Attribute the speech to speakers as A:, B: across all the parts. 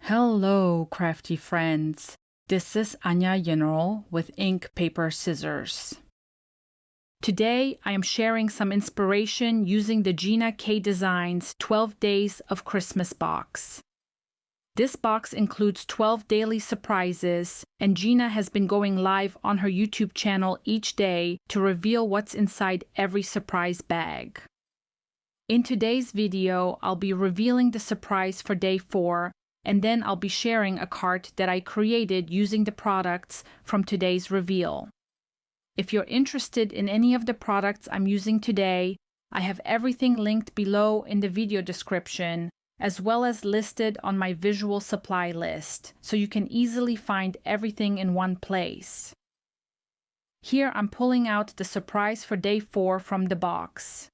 A: Hello, crafty friends. This is Anya General with Ink, Paper, Scissors. Today, I am sharing some inspiration using the Gina K Designs 12 Days of Christmas box. This box includes 12 daily surprises, and Gina has been going live on her YouTube channel each day to reveal what's inside every surprise bag. In today's video, I'll be revealing the surprise for day 4, and then I'll be sharing a cart that I created using the products from today's reveal. If you're interested in any of the products I'm using today, I have everything linked below in the video description, as well as listed on my visual supply list, so you can easily find everything in one place. Here I'm pulling out the surprise for day 4 from the box.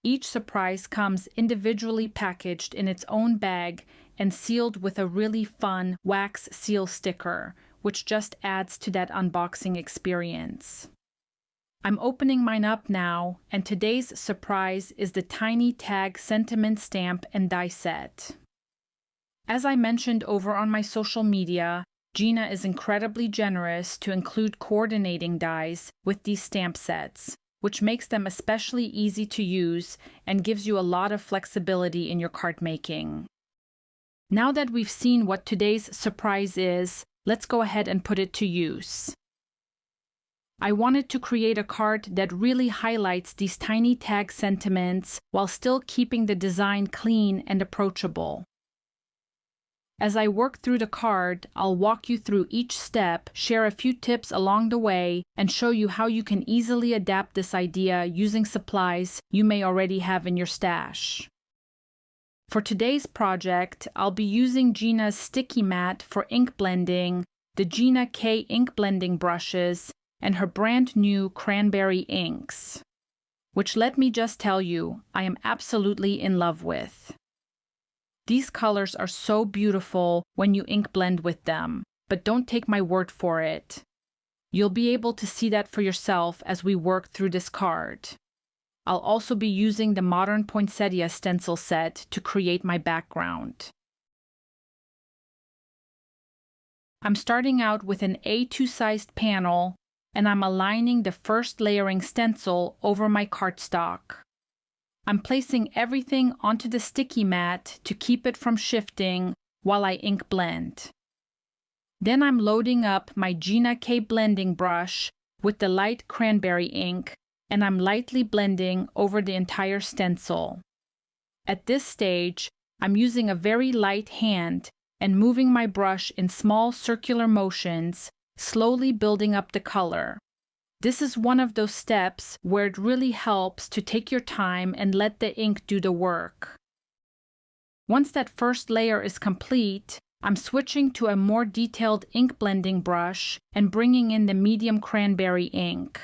A: Each surprise comes individually packaged in its own bag and sealed with a really fun wax seal sticker, which just adds to that unboxing experience. I'm opening mine up now, and today's surprise is the tiny tag sentiment stamp and die set. As I mentioned over on my social media, Gina is incredibly generous to include coordinating dies with these stamp sets, which makes them especially easy to use and gives you a lot of flexibility in your card making. Now that we've seen what today's surprise is, let's go ahead and put it to use. I wanted to create a card that really highlights these tiny tag sentiments while still keeping the design clean and approachable. As I work through the card, I'll walk you through each step, share a few tips along the way, and show you how you can easily adapt this idea using supplies you may already have in your stash. For today's project, I'll be using Gina's sticky mat for ink blending, the Gina K ink blending brushes, and her brand new Cranberry inks, which, let me just tell you, I am absolutely in love with. These colors are so beautiful when you ink blend with them, but don't take my word for it. You'll be able to see that for yourself as we work through this card. I'll also be using the modern Poinsettia stencil set to create my background. I'm starting out with an A2 sized panel, and I'm aligning the first layering stencil over my cardstock. I'm placing everything onto the sticky mat to keep it from shifting while I ink blend. Then I'm loading up my Gina K blending brush with the light cranberry ink, and I'm lightly blending over the entire stencil. At this stage, I'm using a very light hand and moving my brush in small circular motions, slowly building up the color. This is one of those steps where it really helps to take your time and let the ink do the work. Once that first layer is complete, I'm switching to a more detailed ink blending brush and bringing in the medium cranberry ink.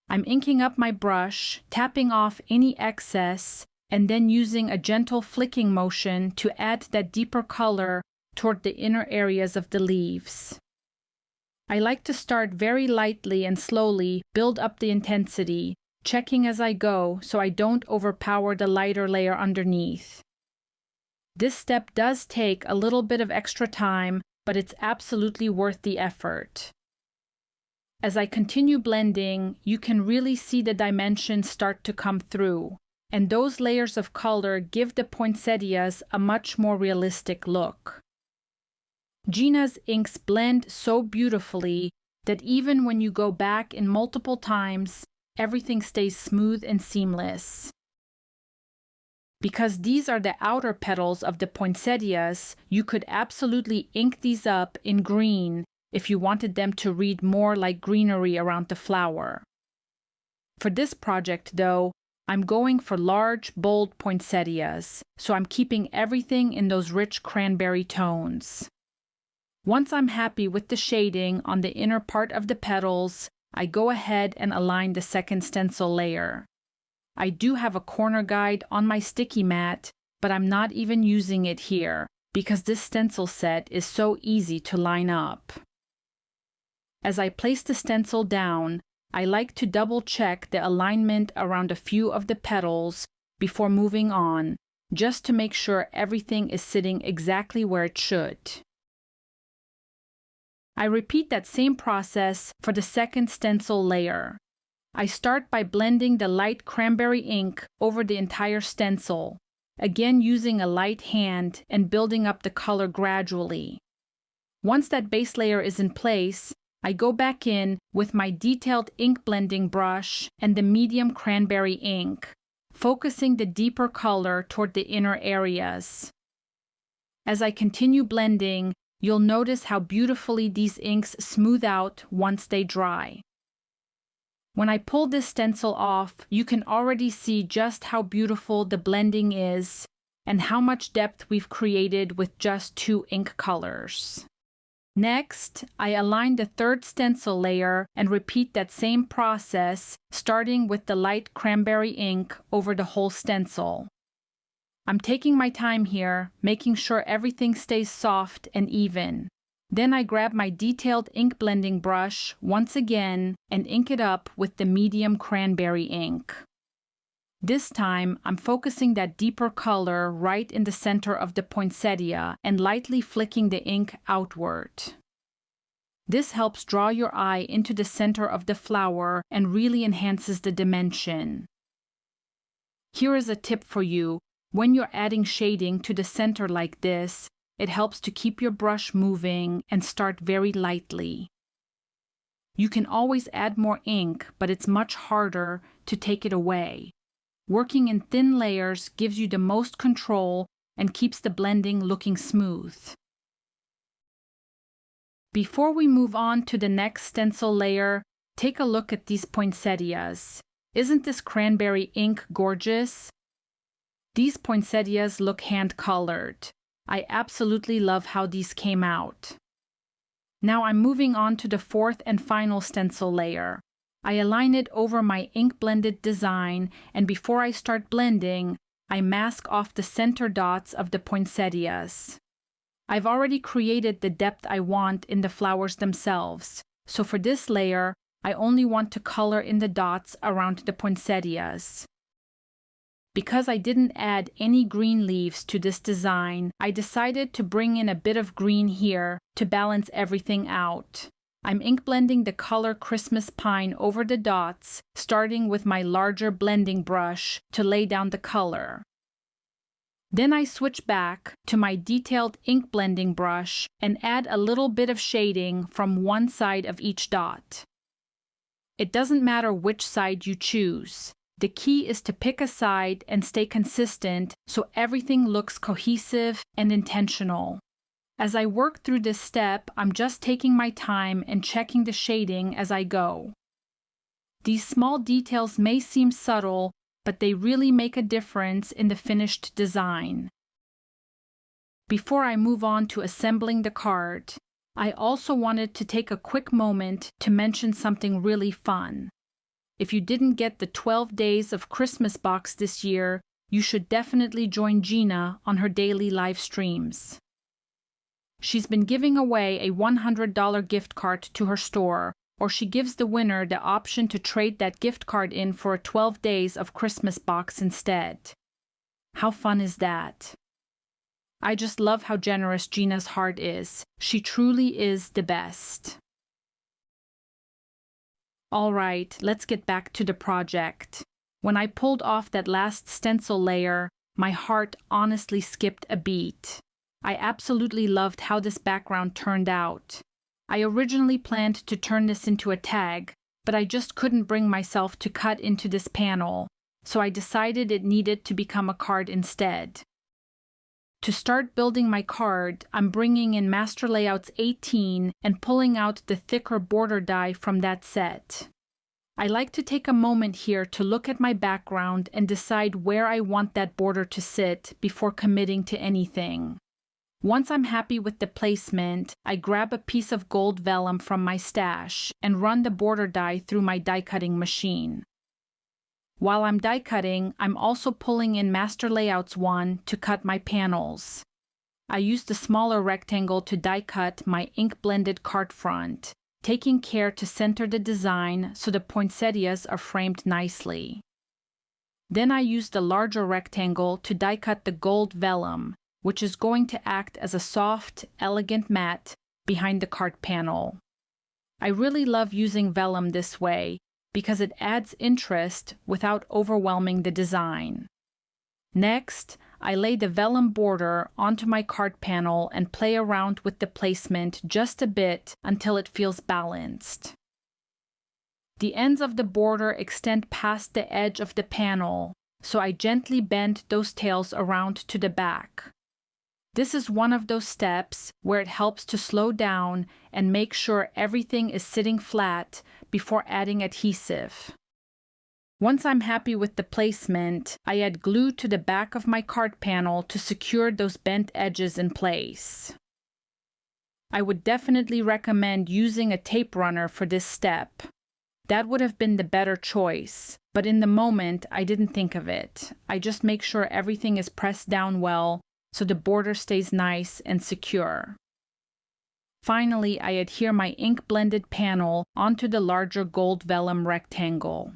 A: I'm inking up my brush, tapping off any excess, and then using a gentle flicking motion to add that deeper color toward the inner areas of the leaves. I like to start very lightly and slowly build up the intensity, checking as I go so I don't overpower the lighter layer underneath. This step does take a little bit of extra time, but it's absolutely worth the effort. As I continue blending, you can really see the dimensions start to come through, and those layers of color give the poinsettias a much more realistic look. Gina's inks blend so beautifully that even when you go back in multiple times, everything stays smooth and seamless. Because these are the outer petals of the poinsettias, you could absolutely ink these up in green if you wanted them to read more like greenery around the flower. For this project, though, I'm going for large, bold poinsettias, so I'm keeping everything in those rich cranberry tones. Once I'm happy with the shading on the inner part of the petals, I go ahead and align the second stencil layer. I do have a corner guide on my sticky mat, but I'm not even using it here because this stencil set is so easy to line up. As I place the stencil down, I like to double check the alignment around a few of the petals before moving on, just to make sure everything is sitting exactly where it should. I repeat that same process for the second stencil layer. I start by blending the light cranberry ink over the entire stencil, again using a light hand and building up the color gradually. Once that base layer is in place, I go back in with my detailed ink blending brush and the medium cranberry ink, focusing the deeper color toward the inner areas. As I continue blending, you'll notice how beautifully these inks smooth out once they dry. When I pull this stencil off, you can already see just how beautiful the blending is and how much depth we've created with just 2 ink colors. Next, I align the third stencil layer and repeat that same process, starting with the light cranberry ink over the whole stencil. I'm taking my time here, making sure everything stays soft and even. Then I grab my detailed ink blending brush once again and ink it up with the medium cranberry ink. This time, I'm focusing that deeper color right in the center of the poinsettia and lightly flicking the ink outward. This helps draw your eye into the center of the flower and really enhances the dimension. Here is a tip for you. When you're adding shading to the center like this, it helps to keep your brush moving and start very lightly. You can always add more ink, but it's much harder to take it away. Working in thin layers gives you the most control and keeps the blending looking smooth. Before we move on to the next stencil layer, take a look at these poinsettias. Isn't this cranberry ink gorgeous? These poinsettias look hand-colored. I absolutely love how these came out. Now I'm moving on to the fourth and final stencil layer. I align it over my ink-blended design, and before I start blending, I mask off the center dots of the poinsettias. I've already created the depth I want in the flowers themselves, so for this layer, I only want to color in the dots around the poinsettias. Because I didn't add any green leaves to this design, I decided to bring in a bit of green here to balance everything out. I'm ink blending the color Christmas pine over the dots, starting with my larger blending brush to lay down the color. Then I switch back to my detailed ink blending brush and add a little bit of shading from one side of each dot. It doesn't matter which side you choose. The key is to pick a side and stay consistent so everything looks cohesive and intentional. As I work through this step, I'm just taking my time and checking the shading as I go. These small details may seem subtle, but they really make a difference in the finished design. Before I move on to assembling the card, I also wanted to take a quick moment to mention something really fun. If you didn't get the 12 Days of Christmas box this year, you should definitely join Gina on her daily live streams. She's been giving away a $100 gift card to her store, or she gives the winner the option to trade that gift card in for a 12 Days of Christmas box instead. How fun is that? I just love how generous Gina's heart is. She truly is the best. All right, let's get back to the project. When I pulled off that last stencil layer, my heart honestly skipped a beat. I absolutely loved how this background turned out. I originally planned to turn this into a tag, but I just couldn't bring myself to cut into this panel, so I decided it needed to become a card instead. To start building my card, I'm bringing in Master Layouts 18 and pulling out the thicker border die from that set. I like to take a moment here to look at my background and decide where I want that border to sit before committing to anything. Once I'm happy with the placement, I grab a piece of gold vellum from my stash and run the border die through my die cutting machine. While I'm die cutting, I'm also pulling in Master Layouts 1 to cut my panels. I use the smaller rectangle to die cut my ink-blended card front, taking care to center the design so the poinsettias are framed nicely. Then I used a larger rectangle to die cut the gold vellum, which is going to act as a soft, elegant mat behind the card panel. I really love using vellum this way because it adds interest without overwhelming the design. Next, I lay the vellum border onto my card panel and play around with the placement just a bit until it feels balanced. The ends of the border extend past the edge of the panel, so I gently bend those tails around to the back. This is one of those steps where it helps to slow down and make sure everything is sitting flat before adding adhesive. Once I'm happy with the placement, I add glue to the back of my card panel to secure those bent edges in place. I would definitely recommend using a tape runner for this step. That would have been the better choice, but in the moment I didn't think of it. I just make sure everything is pressed down well so the border stays nice and secure. Finally, I adhere my ink-blended panel onto the larger gold vellum rectangle.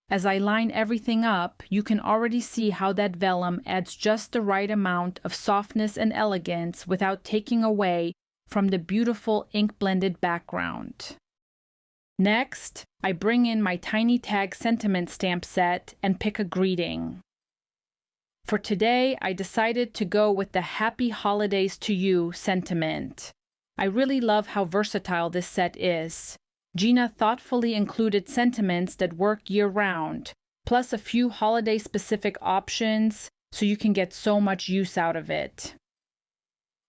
A: As I line everything up, you can already see how that vellum adds just the right amount of softness and elegance without taking away from the beautiful ink-blended background. Next, I bring in my tiny tag sentiment stamp set and pick a greeting. For today, I decided to go with the Happy Holidays to You sentiment. I really love how versatile this set is. Gina thoughtfully included sentiments that work year-round, plus a few holiday-specific options, so you can get so much use out of it.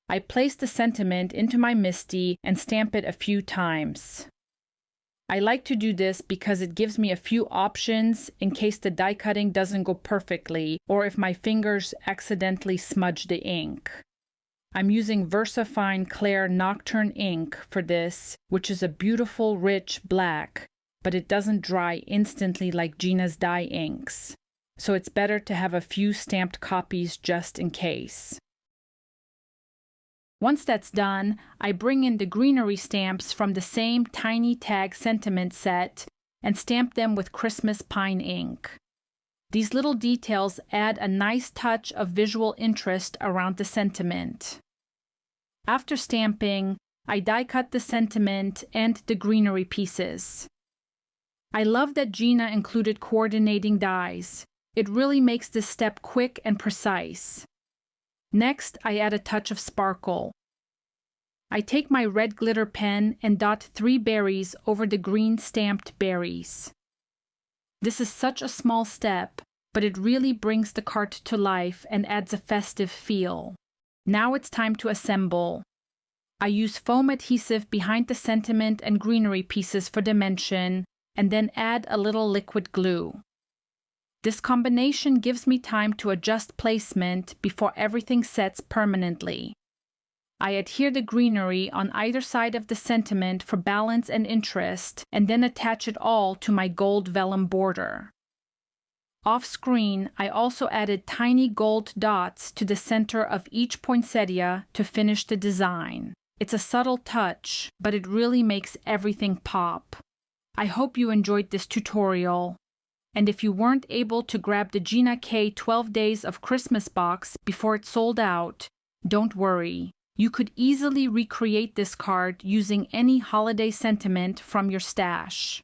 A: I place the sentiment into my MISTI and stamp it a few times. I like to do this because it gives me a few options in case the die cutting doesn't go perfectly or if my fingers accidentally smudge the ink. I'm using VersaFine Clair Nocturne ink for this, which is a beautiful rich black, but it doesn't dry instantly like Gina's dye inks, so it's better to have a few stamped copies just in case. Once that's done, I bring in the greenery stamps from the same tiny tag sentiment set and stamp them with Christmas pine ink. These little details add a nice touch of visual interest around the sentiment. After stamping, I die cut the sentiment and the greenery pieces. I love that Gina included coordinating dies. It really makes this step quick and precise. Next, I add a touch of sparkle. I take my red glitter pen and dot 3 berries over the green stamped berries. This is such a small step, but it really brings the card to life and adds a festive feel. Now it's time to assemble. I use foam adhesive behind the sentiment and greenery pieces for dimension, and then add a little liquid glue. This combination gives me time to adjust placement before everything sets permanently. I adhere the greenery on either side of the sentiment for balance and interest, and then attach it all to my gold vellum border. Off screen, I also added tiny gold dots to the center of each poinsettia to finish the design. It's a subtle touch, but it really makes everything pop. I hope you enjoyed this tutorial. And if you weren't able to grab the Gina K 12 Days of Christmas box before it sold out, don't worry. You could easily recreate this card using any holiday sentiment from your stash.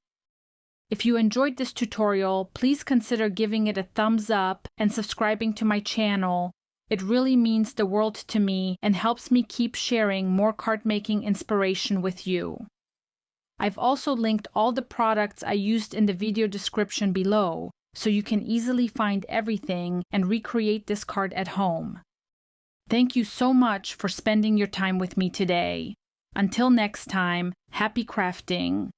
A: If you enjoyed this tutorial, please consider giving it a thumbs up and subscribing to my channel. It really means the world to me and helps me keep sharing more card making inspiration with you. I've also linked all the products I used in the video description below, so you can easily find everything and recreate this card at home. Thank you so much for spending your time with me today. Until next time, happy crafting!